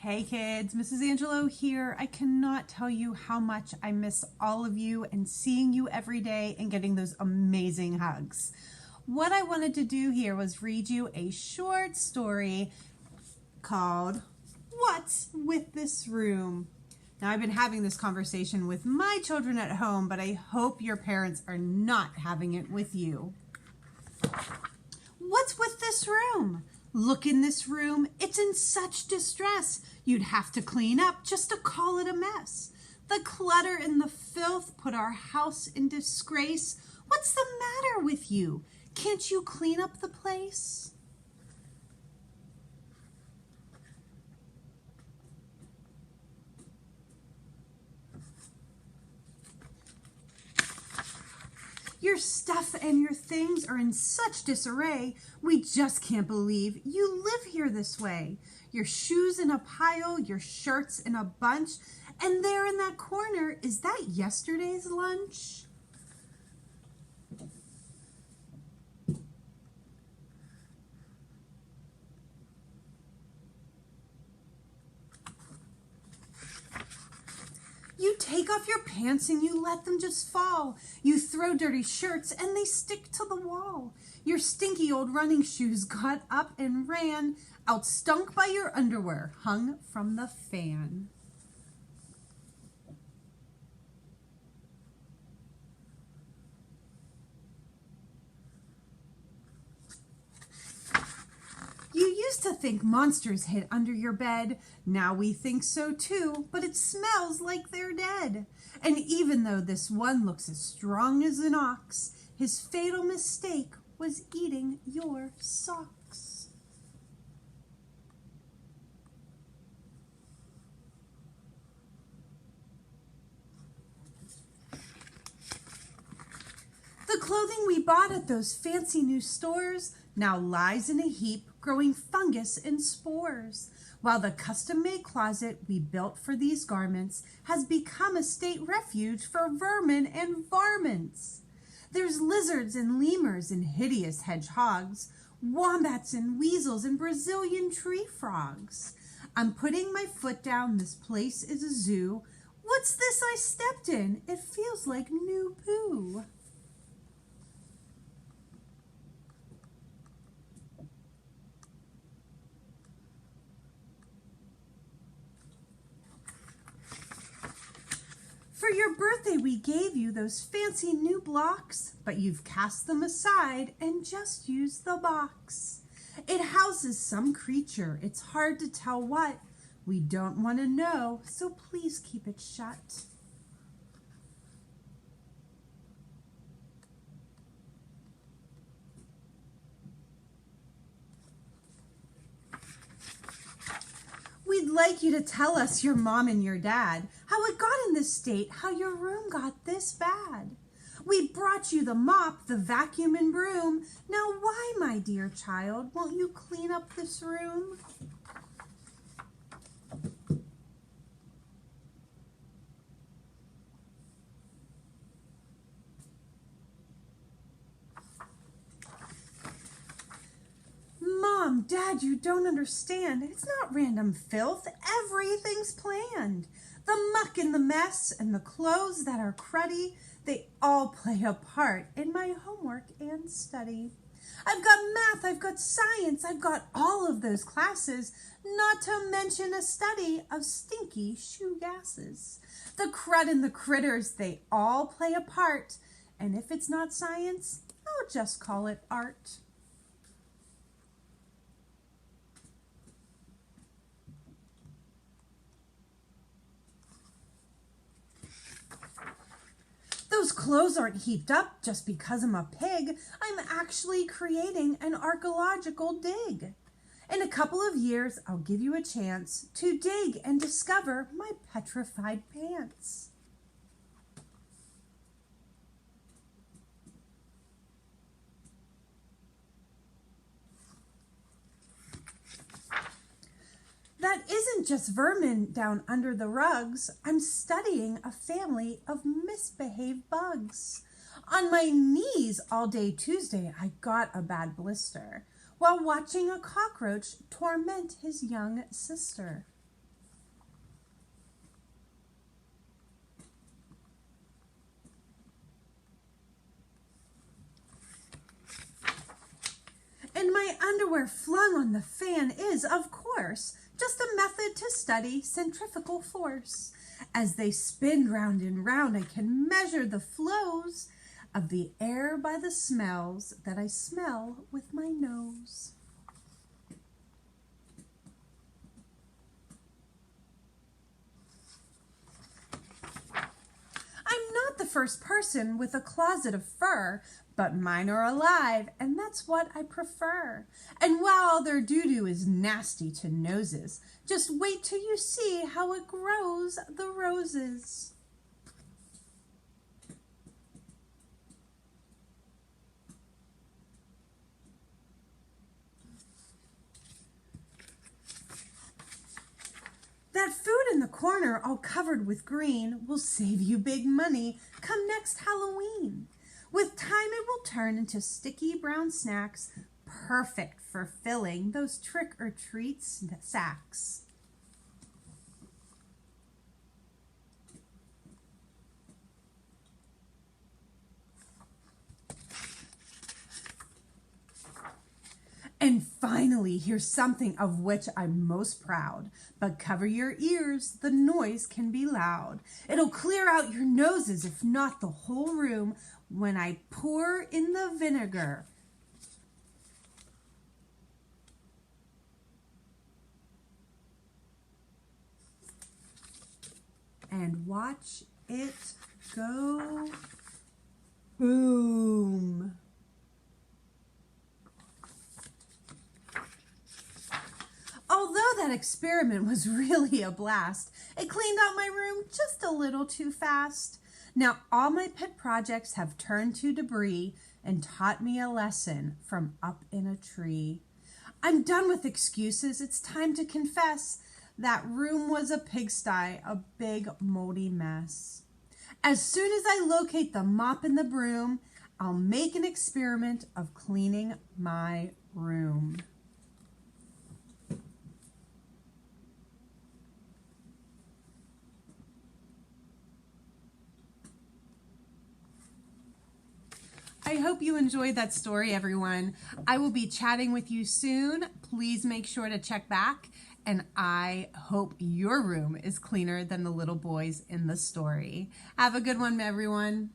Hey kids, Mrs. Angelo here. I cannot tell you how much I miss all of you and seeing you every day and getting those amazing hugs. What I wanted to do here was read you a short story called What's with This Room? Now I've been having this conversation with my children at home, but I hope your parents are not having it with you. What's with this room? Look in this room, it's in such distress. You'd have to clean up just to call it a mess. The clutter and the filth put our house in disgrace. What's the matter with you? Can't you clean up the place? Your stuff and your things are in such disarray. We just can't believe you live here this way. Your shoes in a pile, your shirts in a bunch, and there in that corner, is that yesterday's lunch? You take off your pants and you let them just fall. You throw dirty shirts and they stick to the wall. Your stinky old running shoes got up and ran, out stunk by your underwear hung from the fan. You used to think monsters hid under your bed. Now we think so too, but it smells like they're dead. And even though this one looks as strong as an ox, his fatal mistake was eating your socks. The clothing we bought at those fancy new stores now lies in a heap, growing fungus and spores, while the custom-made closet we built for these garments has become a state refuge for vermin and varmints. There's lizards and lemurs and hideous hedgehogs, wombats and weasels and Brazilian tree frogs. I'm putting my foot down, this place is a zoo. What's this I stepped in? It feels like new poo. For your birthday, we gave you those fancy new blocks, but you've cast them aside and just used the box. It houses some creature, it's hard to tell what. We don't want to know, so please keep it shut. We'd like you to tell us, your mom and your dad, how it got in this state, how your room got this bad. We brought you the mop, the vacuum and broom. Now why, my dear child, won't you clean up this room? Mom, Dad, you don't understand. It's not random filth. Everything's planned. The muck and the mess and the clothes that are cruddy, they all play a part in my homework and study. I've got math, I've got science, I've got all of those classes, not to mention a study of stinky shoe gases. The crud and the critters, they all play a part. And if it's not science, I'll just call it art. Those clothes aren't heaped up just because I'm a pig. I'm actually creating an archaeological dig. In a couple of years, I'll give you a chance to dig and discover my petrified pants. That isn't just vermin down under the rugs. I'm studying a family of misbehaved bugs. On my knees all day Tuesday, I got a bad blister while watching a cockroach torment his young sister. underwear flung on the fan is, of course, just a method to study centrifugal force. As they spin round and round, I can measure the flows of the air by the smells that I smell with my nose. I'm not the first person with a closet of fur, but mine are alive, and that's what I prefer. And while their doo-doo is nasty to noses, just wait till you see how it grows the roses. That food in the corner all covered with green will save you big money come next Halloween. With time it will turn into sticky brown snacks, perfect for filling those trick-or-treat sacks. And finally, here's something of which I'm most proud. But cover your ears, the noise can be loud. It'll clear out your noses, if not the whole room, when I pour in the vinegar. And watch it go boom. Although that experiment was really a blast, it cleaned out my room just a little too fast. Now all my pet projects have turned to debris and taught me a lesson from up in a tree. I'm done with excuses, it's time to confess. That room was a pigsty, a big moldy mess. As soon as I locate the mop and the broom, I'll make an experiment of cleaning my room. I hope you enjoyed that story, everyone. I will be chatting with you soon. Please make sure to check back, and I hope your room is cleaner than the little boys in the story. Have a good one, everyone.